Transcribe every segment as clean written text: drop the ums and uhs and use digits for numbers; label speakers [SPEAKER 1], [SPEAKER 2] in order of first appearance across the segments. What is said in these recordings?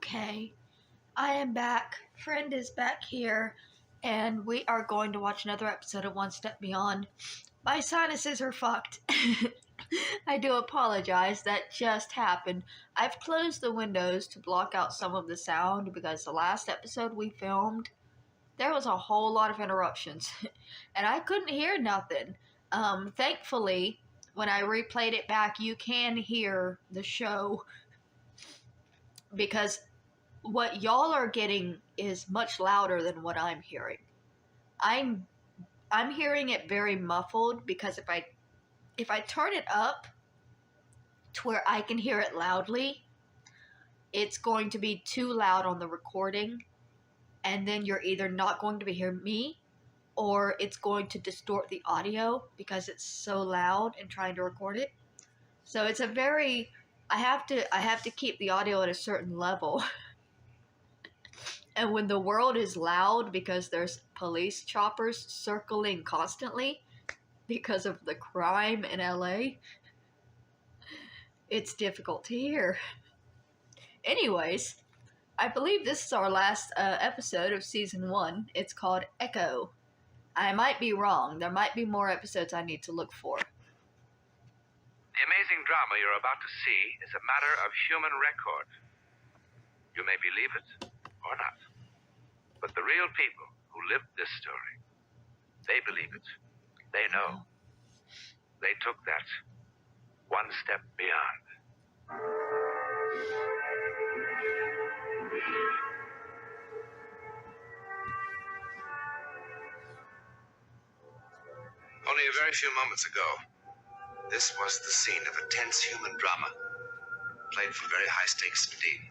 [SPEAKER 1] Okay, I am back. Friend is back here, and we are going to watch another episode of One Step Beyond. My sinuses are fucked. I do apologize, that just happened. I've closed the windows to block out some of the sound because the last episode we filmed, there was a whole lot of interruptions, and I couldn't hear nothing. Thankfully, when I replayed it back, you can hear the show because what y'all are getting is much louder than what I'm hearing. I'm hearing it very muffled because if I turn it up to where I can hear it loudly, it's going to be too loud on the recording, and then you're either not going to be hearing me or it's going to distort the audio because it's so loud and trying to record it. So it's a very I have to keep the audio at a certain level. And when the world is loud because there's police choppers circling constantly because of the crime in LA, it's difficult to hear. Anyways, I believe this is our last episode of Season 1. It's called Echo. I might be wrong. There might be more episodes I need to look for.
[SPEAKER 2] The amazing drama you're about to see is a matter of human record. You may believe it or not. But the real people who lived this story, they believe it. They know. They took that one step beyond.
[SPEAKER 3] Only a very few moments ago, this was the scene of a tense human drama, played for very high stakes indeed.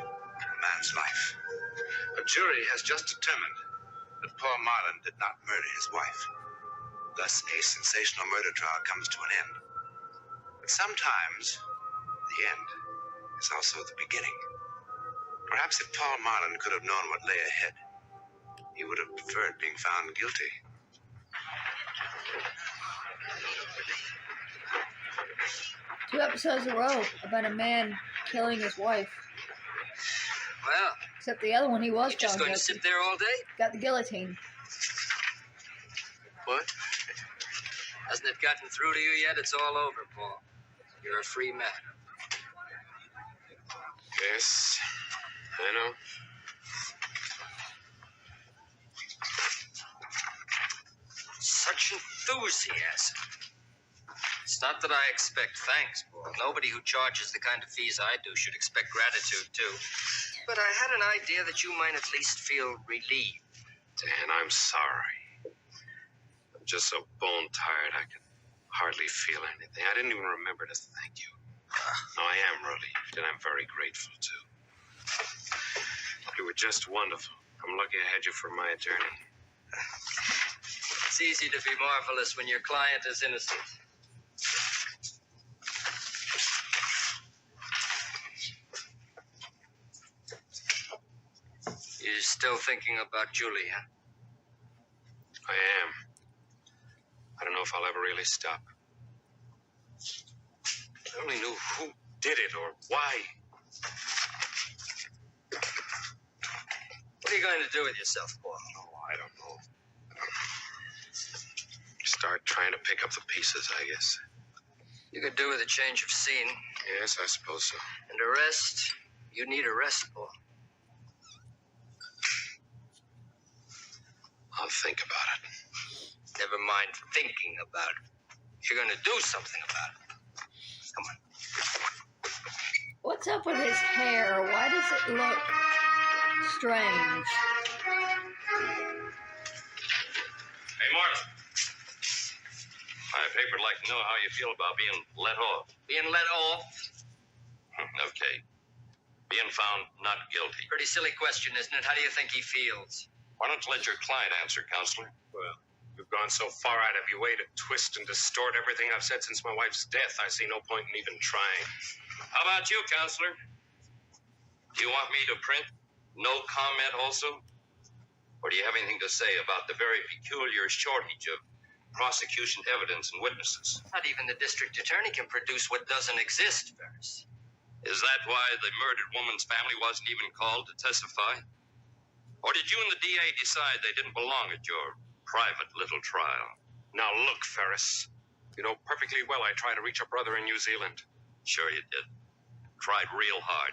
[SPEAKER 3] A man's life. A jury has just determined that Paul Marlin did not murder his wife. Thus, a sensational murder trial comes to an end. But sometimes, the end is also the beginning. Perhaps if Paul Marlin could have known what lay ahead, he would have preferred being found guilty.
[SPEAKER 1] Two episodes in a row about a man killing his wife.
[SPEAKER 4] Well,
[SPEAKER 1] Except the other one, he was
[SPEAKER 4] you just
[SPEAKER 1] found
[SPEAKER 4] going to
[SPEAKER 1] guilty.
[SPEAKER 4] sit there all day?
[SPEAKER 1] Got the guillotine.
[SPEAKER 4] What? Hasn't it gotten through to you yet? It's all over, Paul. You're a free man.
[SPEAKER 3] Yes, I know.
[SPEAKER 4] Such enthusiasm. It's not that I expect thanks, Paul. Nobody who charges the kind of fees I do should expect gratitude, too. But I had an idea that you might at least feel relieved.
[SPEAKER 3] Dan, I'm sorry. I'm just so bone tired I can hardly feel anything. I didn't even remember to thank you. No, I am relieved, and I'm very grateful, too. You were just wonderful. I'm lucky I had you for my attorney.
[SPEAKER 4] It's easy to be marvelous when your client is innocent. You're still thinking about Julie, huh?
[SPEAKER 3] I am. I don't know if I'll ever really stop. If I only knew who did it or why.
[SPEAKER 4] What are you going to do with yourself, Paul?
[SPEAKER 3] Oh, I don't know. Start trying to pick up the pieces, I guess.
[SPEAKER 4] You could do with a change of scene.
[SPEAKER 3] Yes, I suppose so.
[SPEAKER 4] And a rest. You need a rest, Paul.
[SPEAKER 3] I'll think about it.
[SPEAKER 4] Never mind thinking about it. You're going to do something about it. Come on.
[SPEAKER 1] What's up with his hair? Why does it look strange?
[SPEAKER 3] Hey, Martin. My paper'd like to know how you feel about being let off.
[SPEAKER 4] Being let off?
[SPEAKER 3] Okay. Being found not guilty.
[SPEAKER 4] Pretty silly question, isn't it? How do you think he feels?
[SPEAKER 3] Why don't you let your client answer, Counselor? Well, you've gone so far out of your way to twist and distort everything I've said since my wife's death, I see no point in even trying. How about you, Counselor? Do you want me to print no comment also? Or do you have anything to say about the very peculiar shortage of prosecution evidence and witnesses?
[SPEAKER 4] Not even the district attorney can produce what doesn't exist, Ferris. Is that why the murdered woman's family wasn't even called to testify? Or did you and the DA decide they didn't belong at your private little trial?
[SPEAKER 5] Now look, Ferris. You know perfectly well I tried to reach a brother in New Zealand.
[SPEAKER 4] Sure you did. Tried real hard.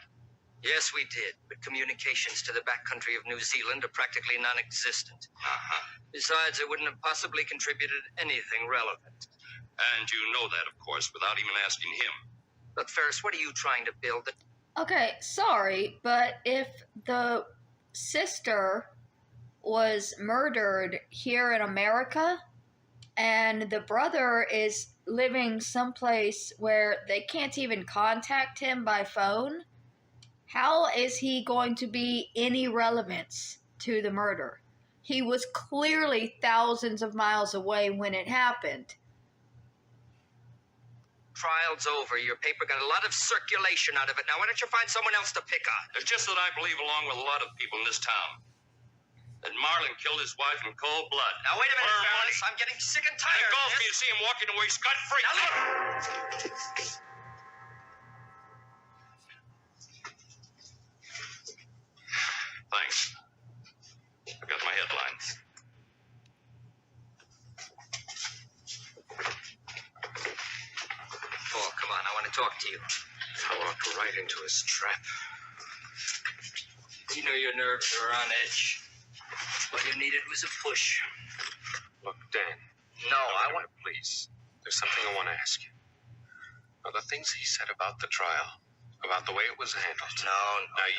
[SPEAKER 4] Yes, we did, but communications to the backcountry of New Zealand are practically non-existent. Besides, it wouldn't have possibly contributed anything relevant. And you know that, of course, without even asking him. Look, Ferris, what are you trying to build?
[SPEAKER 1] Okay, sorry, but if the sister was murdered here in America and the brother is living someplace where they can't even contact him by phone, how is he going to be any relevance to the murder? He was clearly thousands of miles away when it happened.
[SPEAKER 4] Trial's over. Your paper got a lot of circulation out of it. Now, why don't you find someone else to pick on? It's just that I believe, along with a lot of people in this town, that Marlin killed his wife in cold blood. Now, wait a minute, Ferris. I'm getting sick and tired of this. It goes for you to see him walking away scot-free. Now, look! Thanks. I got my headlines. Paul, come on. I want to talk to you.
[SPEAKER 5] I walked right into his trap.
[SPEAKER 4] You know your nerves are on edge. All you needed was a push.
[SPEAKER 5] Look, Dan.
[SPEAKER 4] No, I want...
[SPEAKER 5] Please. There's something I want to ask you. Now, the things he said about the trial, about the way it was handled.
[SPEAKER 4] No,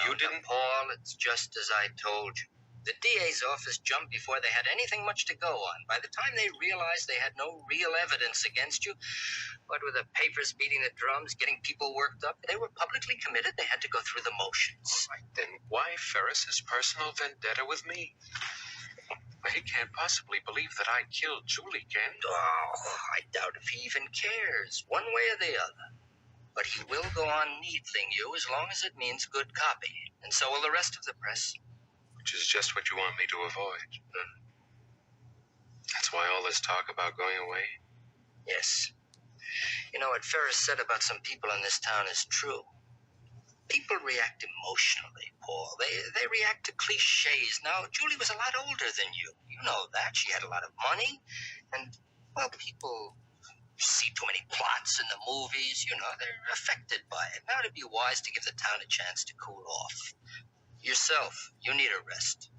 [SPEAKER 4] you didn't... Paul, it's just as I told you. The DA's office jumped before they had anything much to go on. By the time they realized they had no real evidence against you, what with the papers beating the drums, getting people worked up, they were publicly committed. They had to go through the motions.
[SPEAKER 5] Right, then why Ferris's personal vendetta with me? He can't possibly believe that I killed Julie, can he?
[SPEAKER 4] Oh, I doubt if he even cares, one way or the other. But he will go on needling you as long as it means good copy. And so will the rest of the press.
[SPEAKER 5] Which is just what you want me to avoid. That's why all this talk about going away?
[SPEAKER 4] Yes. You know, what Ferris said about some people in this town is true. People react emotionally, Paul. They react to cliches. Now, Julie was a lot older than you. You know that. She had a lot of money. And, well, people see too many plots in the movies. You know, they're affected by it. Now, it'd be wise to give the town a chance to cool off. Yourself, you need a rest.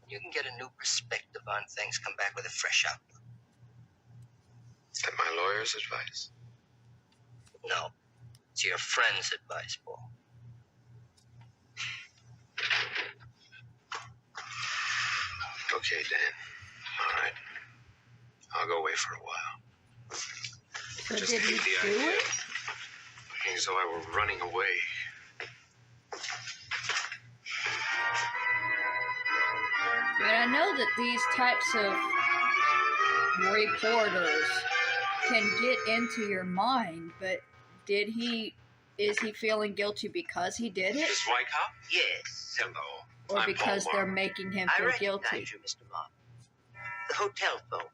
[SPEAKER 4] You can get a new perspective on things, come back with a fresh outlook.
[SPEAKER 5] Is that my lawyer's advice?
[SPEAKER 4] No, it's your friend's advice, Paul.
[SPEAKER 5] Okay, Dan. All right. I'll go away for a while.
[SPEAKER 1] So
[SPEAKER 5] Just
[SPEAKER 1] did
[SPEAKER 5] hate
[SPEAKER 1] he
[SPEAKER 5] the
[SPEAKER 1] do
[SPEAKER 5] idea.
[SPEAKER 1] it?
[SPEAKER 5] Looking as though I were running away.
[SPEAKER 1] But I know that these types of reporters can get into your mind, but is he feeling guilty because he did it?
[SPEAKER 5] Miss Wyckoff?
[SPEAKER 3] Yes.
[SPEAKER 5] Hello.
[SPEAKER 1] Or
[SPEAKER 5] I'm
[SPEAKER 1] because
[SPEAKER 5] Paul
[SPEAKER 1] they're
[SPEAKER 5] Marlin.
[SPEAKER 1] making him
[SPEAKER 3] I
[SPEAKER 1] feel
[SPEAKER 3] recognize
[SPEAKER 1] guilty?
[SPEAKER 3] you, Mr. Martin. The hotel phone.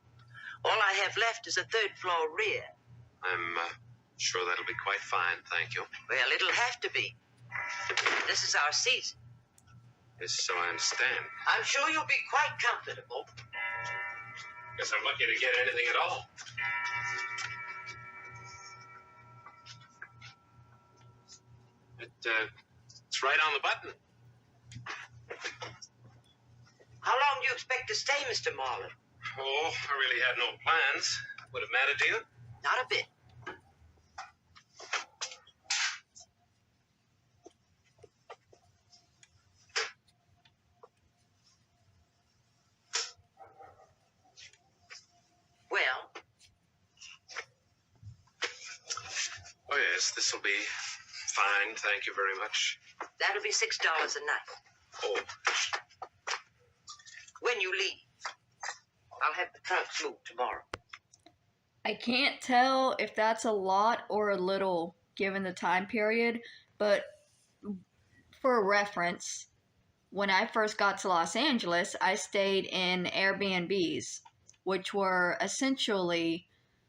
[SPEAKER 3] All I have left is a third-floor rear.
[SPEAKER 5] I'm sure that'll be quite fine, thank you.
[SPEAKER 3] Well, it'll have to be. This is our season.
[SPEAKER 5] Yes, so I understand.
[SPEAKER 3] I'm sure you'll be quite comfortable.
[SPEAKER 5] Guess I'm lucky to get anything at all. It's right on the button.
[SPEAKER 3] How long do you expect to stay, Mr. Marlin?
[SPEAKER 5] Oh, I really had no plans. Would it matter to you?
[SPEAKER 3] Not a bit. Well,
[SPEAKER 5] Oh, yes, this will be fine. Thank you very much.
[SPEAKER 3] that'll be $6 a night.
[SPEAKER 5] Oh,
[SPEAKER 3] When you leave, I'll have the trunks moved tomorrow.
[SPEAKER 1] I can't tell if that's a lot or a little given the time period, but for reference, when I first got to Los Angeles, I stayed in Airbnbs, which were essentially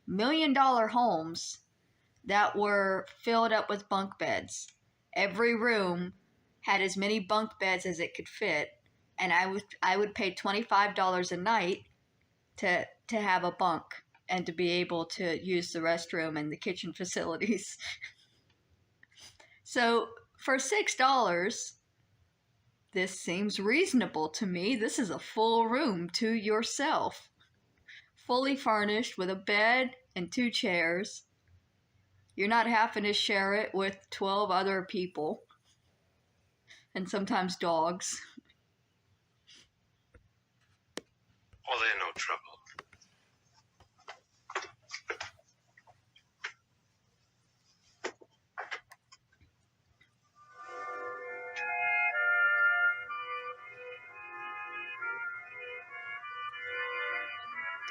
[SPEAKER 1] $1 million homes that were filled up with bunk beds. Every room had as many bunk beds as it could fit, and I would pay $25 a night to have a bunk and to be able to use the restroom and the kitchen facilities. So for $6, this seems reasonable to me. This is a full room to yourself, fully furnished with a bed and 2 chairs. You're not having to share it with 12 other people and sometimes dogs.
[SPEAKER 3] Well, they're no trouble.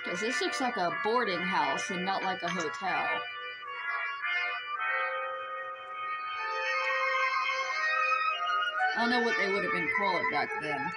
[SPEAKER 1] Because this looks like a boarding house and not like a hotel. I don't know what they would have been called back then.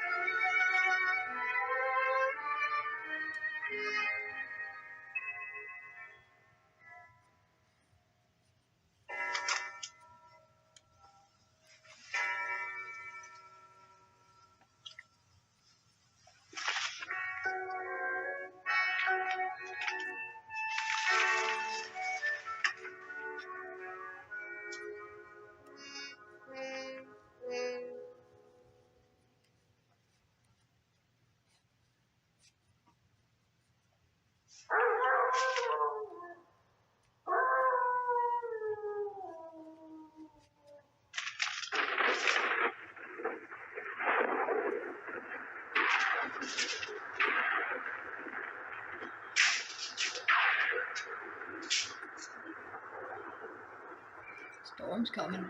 [SPEAKER 1] Storm's coming.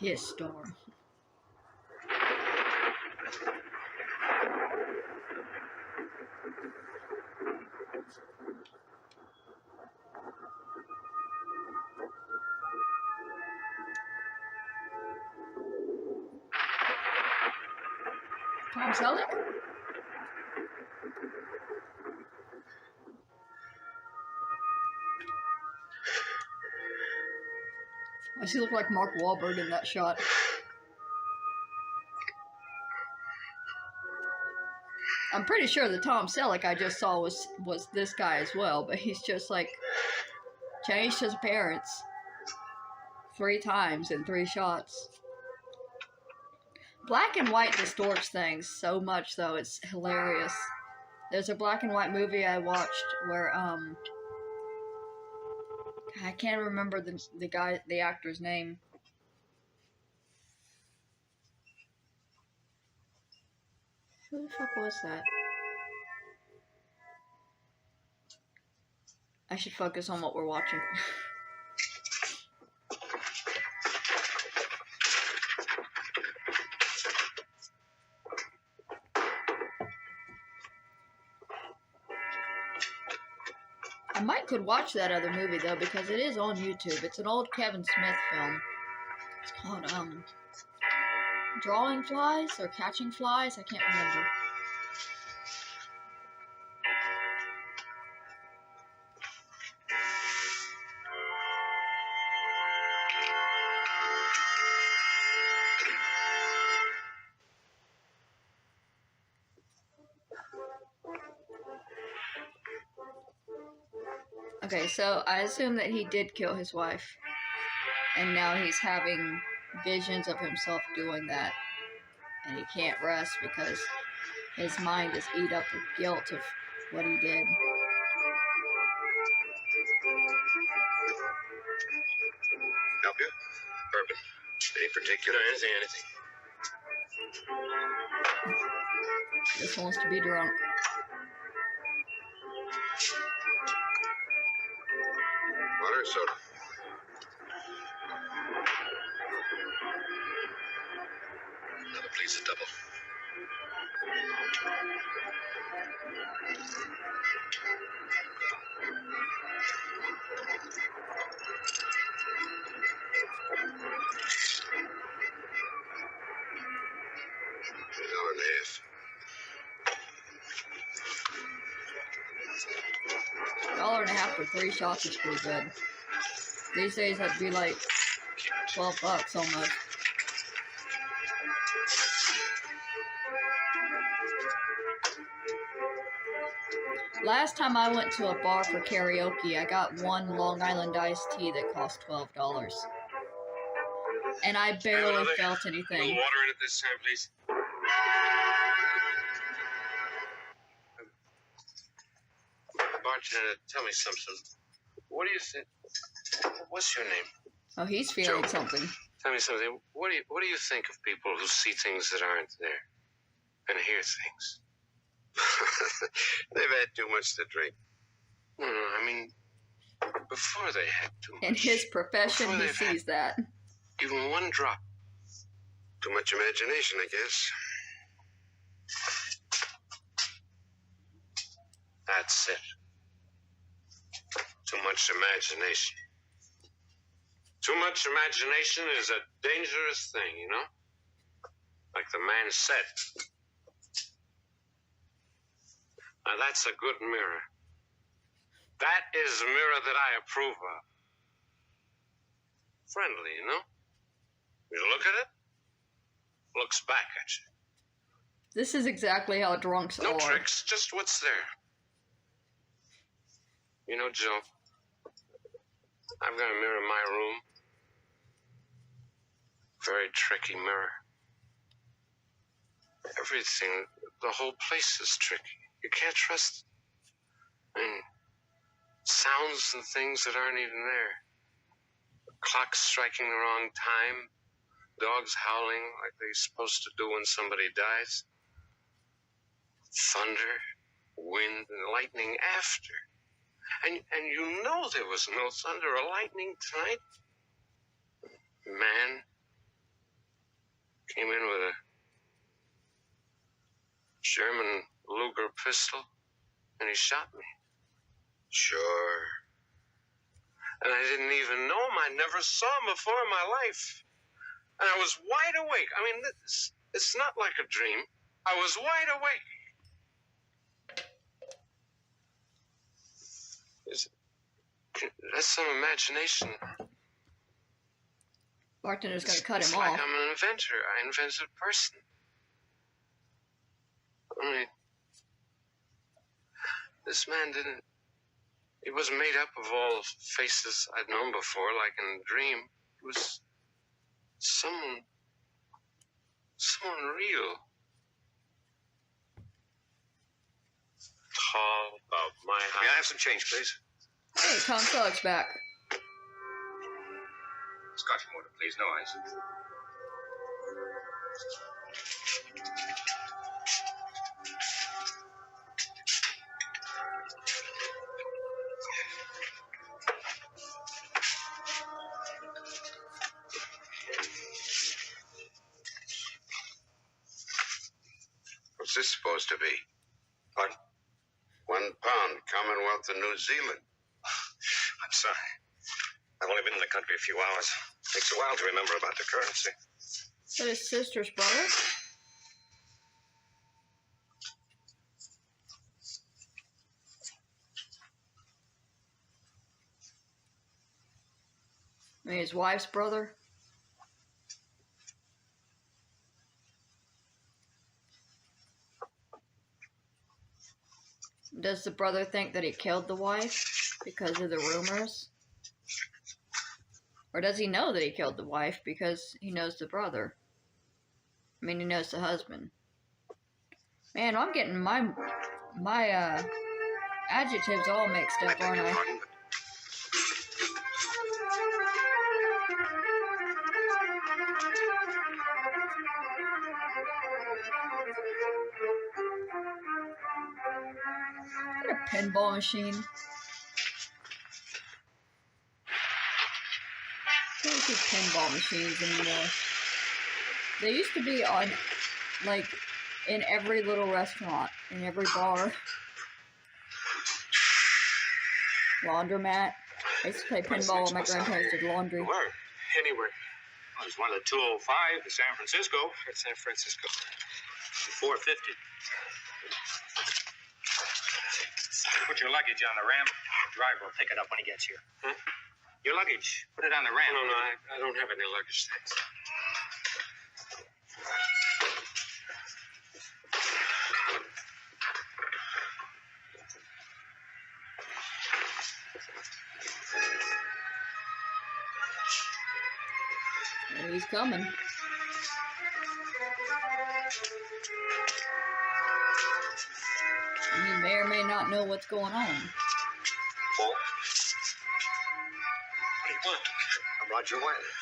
[SPEAKER 1] His storm. Tom Selleck? Why does he look like Mark Wahlberg in that shot? I'm pretty sure the Tom Selleck I just saw was this guy as well, but he's just like changed his appearance 3 times in 3 shots. Black and white distorts things so much, though. It's hilarious. There's a black and white movie I watched where I can't remember the actor's name. Who the fuck was that? I should focus on what we're watching. I could watch that other movie though, because it is on YouTube. It's an old Kevin Smith film. It's called Drawing Flies or Catching Flies. I can't remember. Okay, so I assume that he did kill his wife, and now he's having visions of himself doing that, and he can't rest because his mind is eat up with guilt of what he did.
[SPEAKER 3] Help you? Bourbon. Any particular? Anything.
[SPEAKER 1] Just wants to be drunk.
[SPEAKER 3] Water or soda? Another, please, a double.
[SPEAKER 1] $1.50 for 3 shots is pretty good. These days I'd be like $12 almost. Last time I went to a bar for karaoke, I got one Long Island iced tea that cost $12. And I barely felt
[SPEAKER 5] A
[SPEAKER 1] anything.
[SPEAKER 5] little water in it this time, please. Bartender, tell me something. What do you think? What's your name?
[SPEAKER 1] Oh, he's feeling
[SPEAKER 5] Joe.
[SPEAKER 1] something.
[SPEAKER 5] Tell me something. What do you think of people who see things that aren't there and hear things?
[SPEAKER 3] They've had too much to drink.
[SPEAKER 5] No, I mean, before they had too much.
[SPEAKER 1] In his profession,
[SPEAKER 5] Before
[SPEAKER 1] he
[SPEAKER 5] they've
[SPEAKER 1] sees that.
[SPEAKER 5] Even one drop.
[SPEAKER 3] Too much imagination, I guess.
[SPEAKER 5] That's it. Too much imagination. Too much imagination is a dangerous thing, you know? Like the man said. Now that's a good mirror. That is a mirror that I approve of. Friendly, you know? You look at it, looks back at you.
[SPEAKER 1] This is exactly how drunks
[SPEAKER 5] No
[SPEAKER 1] are.
[SPEAKER 5] tricks, just what's there. You know, Joe, I've got a mirror in my room. Very tricky mirror. Everything, the whole place is tricky. You can't trust it. I mean, sounds and things that aren't even there. Clocks striking the wrong time. Dogs howling like they're supposed to do when somebody dies. Thunder, wind, and lightning after. And you know there was no thunder or lightning tonight. Man came in with a German Luger pistol, and he shot me.
[SPEAKER 3] Sure.
[SPEAKER 5] And I didn't even know him. I never saw him before in my life. And I was wide awake. I mean, it's not like a dream. I was wide awake. That's some imagination.
[SPEAKER 1] Bartender's gonna cut
[SPEAKER 5] It's
[SPEAKER 1] him
[SPEAKER 5] like
[SPEAKER 1] off.
[SPEAKER 5] I'm an inventor. I invented a person. Only this man didn't. He wasn't made up of all faces I'd known before, like in a dream. He was someone real. Tall, about my height.
[SPEAKER 3] May I have some change, please?
[SPEAKER 1] Hey, Tom Selleck's back.
[SPEAKER 3] Scotch water, please. No ice. What's this supposed to be?
[SPEAKER 4] Pardon?
[SPEAKER 3] £1, Commonwealth of New Zealand.
[SPEAKER 4] I'm sorry. I've only been in the country a few hours. Takes a while to remember about the currency.
[SPEAKER 1] Is that his sister's brother? I mean, his wife's brother? Does the brother think that he killed the wife because of the rumors? Or does he know that he killed the wife because he knows the brother? I mean, he knows the husband. Man, I'm getting my adjectives all mixed up, aren't I?
[SPEAKER 3] Pardon, but
[SPEAKER 1] Is that a pinball machine? I don't see pinball machines anymore. They used to be on, like, in every little restaurant, in every bar. Laundromat. I used to play pinball when my grandparents did laundry.
[SPEAKER 5] Where? Anywhere.
[SPEAKER 4] Well, there's one at the 205 to San Francisco.
[SPEAKER 5] At San Francisco.
[SPEAKER 4] 450. Put your luggage on the ramp. The driver will pick it up when he gets here.
[SPEAKER 5] Huh?
[SPEAKER 4] Your luggage. Put it on the ramp.
[SPEAKER 5] No, I don't have any luggage, thanks.
[SPEAKER 1] He's coming. And he may or may not know what's going on.
[SPEAKER 3] Paul? What do you want? I'm Roger Wiley.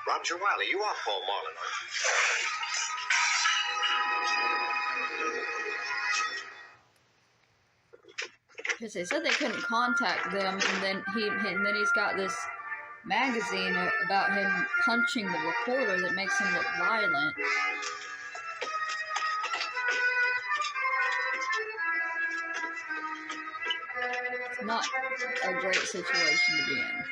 [SPEAKER 3] Roger Wiley, you are Paul Marlin, aren't you?
[SPEAKER 1] Because they said they couldn't contact them, and then he's got this magazine about him punching the reporter that makes him look violent. It's not a great situation to be in.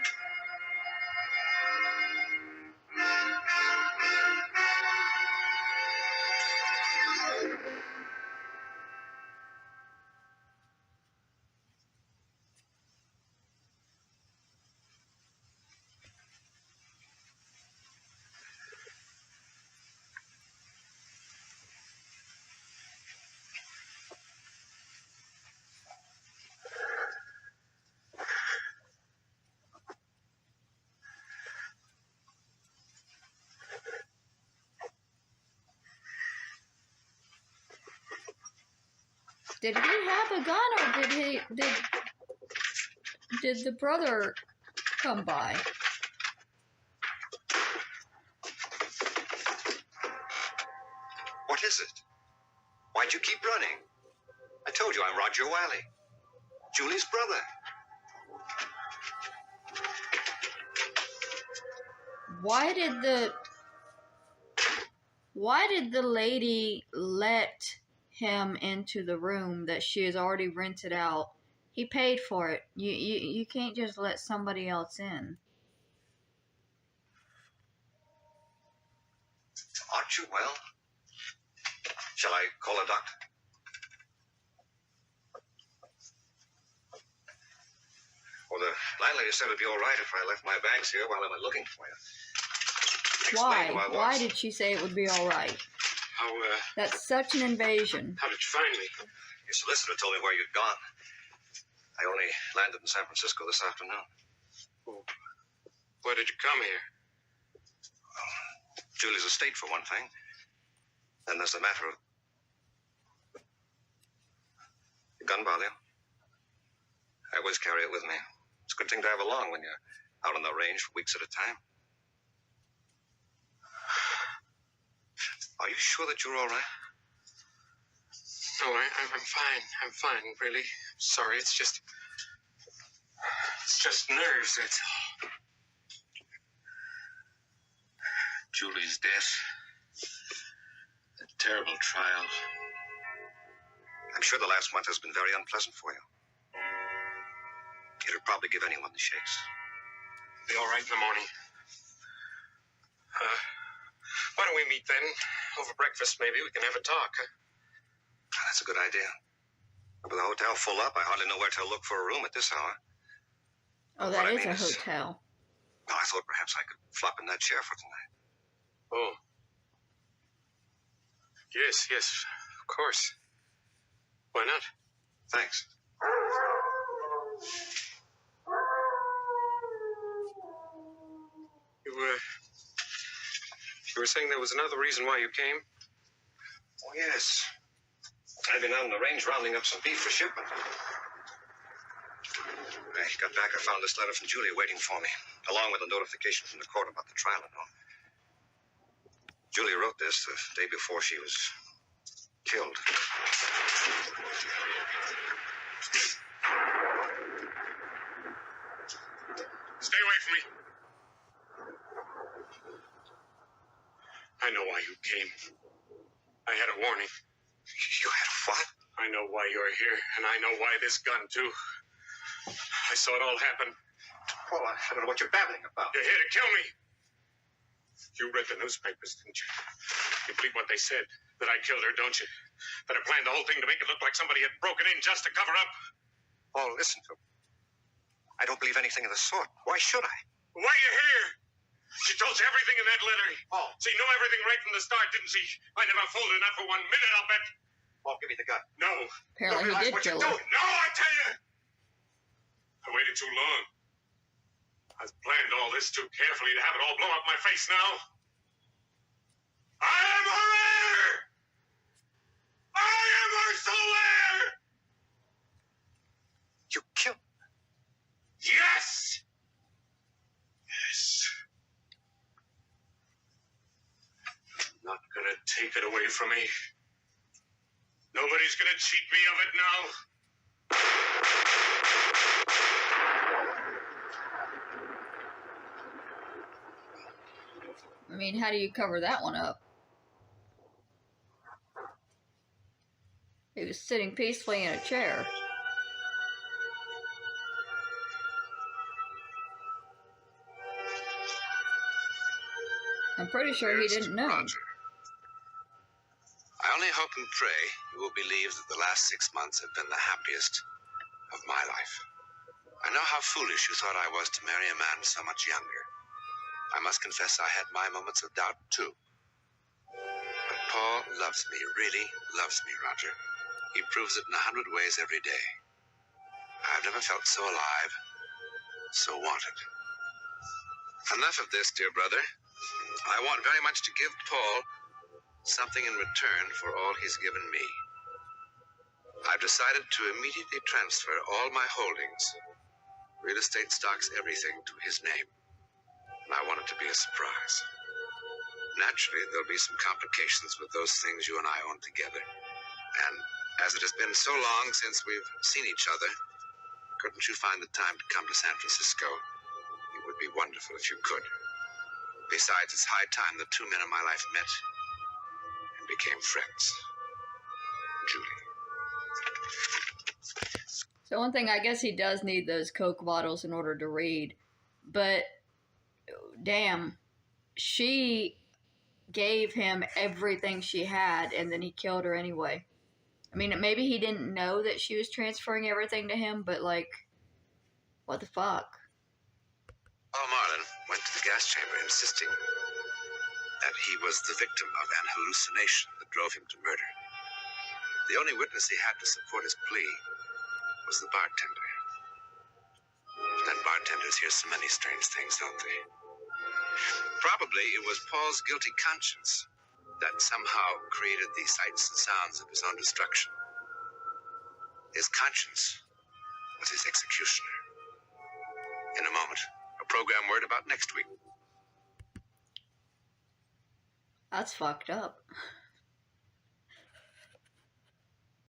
[SPEAKER 1] Did he have a gun, or did the brother come by?
[SPEAKER 3] What is it? Why'd you keep running? I told you I'm Roger Wiley, Julie's brother.
[SPEAKER 1] Why did the lady let him into the room that she has already rented out? He paid for it. You can't just let somebody else in.
[SPEAKER 3] Aren't you well? Shall I call a doctor? Well, the landlady said it'd be all right if I left my bags here while I went looking for you.
[SPEAKER 1] Why?
[SPEAKER 3] Explain who I was.
[SPEAKER 1] Why did she say it would be all right?
[SPEAKER 5] How,
[SPEAKER 1] That's such an invasion.
[SPEAKER 5] how did you find me?
[SPEAKER 3] Your solicitor told me where you'd gone. I only landed in San Francisco this afternoon.
[SPEAKER 5] Oh, why did you come here?
[SPEAKER 3] Julie's estate, for one thing. Then there's the matter of... The gun bother you? I always carry it with me. It's a good thing to have along when you're out on the range for weeks at a time. Are you sure that you're all right?
[SPEAKER 5] No, I'm fine. I'm fine, really. Sorry, it's just nerves, that's all.
[SPEAKER 3] Julie's death. A terrible trial. I'm sure the last month has been very unpleasant for you. It'll probably give anyone the shakes.
[SPEAKER 5] Be all right in the morning. Why don't we meet then? Over breakfast, maybe we can have a talk, huh?
[SPEAKER 3] That's a good idea. With the hotel full up, I hardly know where to look for a room at this hour.
[SPEAKER 1] Oh, that is a hotel.
[SPEAKER 3] Well, I thought perhaps I could flop in that chair for tonight.
[SPEAKER 5] Oh. Yes, of course. Why not?
[SPEAKER 3] Thanks.
[SPEAKER 5] You were saying there was another reason why you came?
[SPEAKER 3] Oh, yes. I've been out on the range rounding up some beef for shipment. When I got back, I found this letter from Julie waiting for me, along with a notification from the court about the trial and all. Julie wrote this the day before she was killed.
[SPEAKER 5] Stay away from me. I know why you came. I had a warning.
[SPEAKER 3] You had a what?
[SPEAKER 5] I know why you're here, and I know why this gun, too. I saw it all happen.
[SPEAKER 3] Paul, I don't know what you're babbling about.
[SPEAKER 5] You're here to kill me. You read the newspapers, didn't you? You believe what they said, that I killed her, don't you? That I planned the whole thing to make it look like somebody had broken in just to cover up.
[SPEAKER 3] Paul, listen to me. I don't believe anything of the sort. Why should I?
[SPEAKER 5] Why are you here? She told you everything in that letter.
[SPEAKER 3] Oh.
[SPEAKER 5] She knew everything right from the start, didn't she? I never fooled her, not for 1 minute, I'll bet.
[SPEAKER 3] Paul, give me the gun.
[SPEAKER 5] No.
[SPEAKER 1] Apparently he did
[SPEAKER 3] what
[SPEAKER 1] kill
[SPEAKER 3] you're
[SPEAKER 1] her.
[SPEAKER 3] doing.
[SPEAKER 5] No, I tell you! I waited too long. I've planned all this too carefully to have it all blow up my face now. I am her heir! I am her sole heir!
[SPEAKER 3] You killed
[SPEAKER 5] Yes! Yes. Not gonna take it away from me. Nobody's gonna cheat me of it now.
[SPEAKER 1] I mean, how do you cover that one up? He was sitting peacefully in a chair. I'm pretty sure he didn't know.
[SPEAKER 3] Roger. I only hope and pray you will believe that the last 6 months have been the happiest of my life. I know how foolish you thought I was to marry a man so much younger. I must confess I had my moments of doubt, too. But Paul loves me, really loves me, Roger. He proves it in 100 ways every day. I've never felt so alive, so wanted. Enough of this, dear brother. I want very much to give Paul something in return for all he's given me. I've decided to immediately transfer all my holdings, real estate, stocks, everything, to his name. And I want it to be a surprise. Naturally, there'll be some complications with those things you and I own together. And as it has been so long since we've seen each other, couldn't you find the time to come to San Francisco? It would be wonderful if you could. Besides, it's high time the two men in my life met and became friends. Julie.
[SPEAKER 1] So one thing, I guess he does need those Coke bottles in order to read. But, damn, she gave him everything she had, and then he killed her anyway. I mean, maybe he didn't know that she was transferring everything to him, but, like, what the fuck?
[SPEAKER 3] Paul Marlin went to the gas chamber insisting that he was the victim of an hallucination that drove him to murder. The only witness he had to support his plea was the bartender. And bartenders hear so many strange things, don't they? Probably it was Paul's guilty conscience that somehow created the sights and sounds of his own destruction. His conscience was his executioner. In a moment, a program word about next week.
[SPEAKER 1] That's fucked up.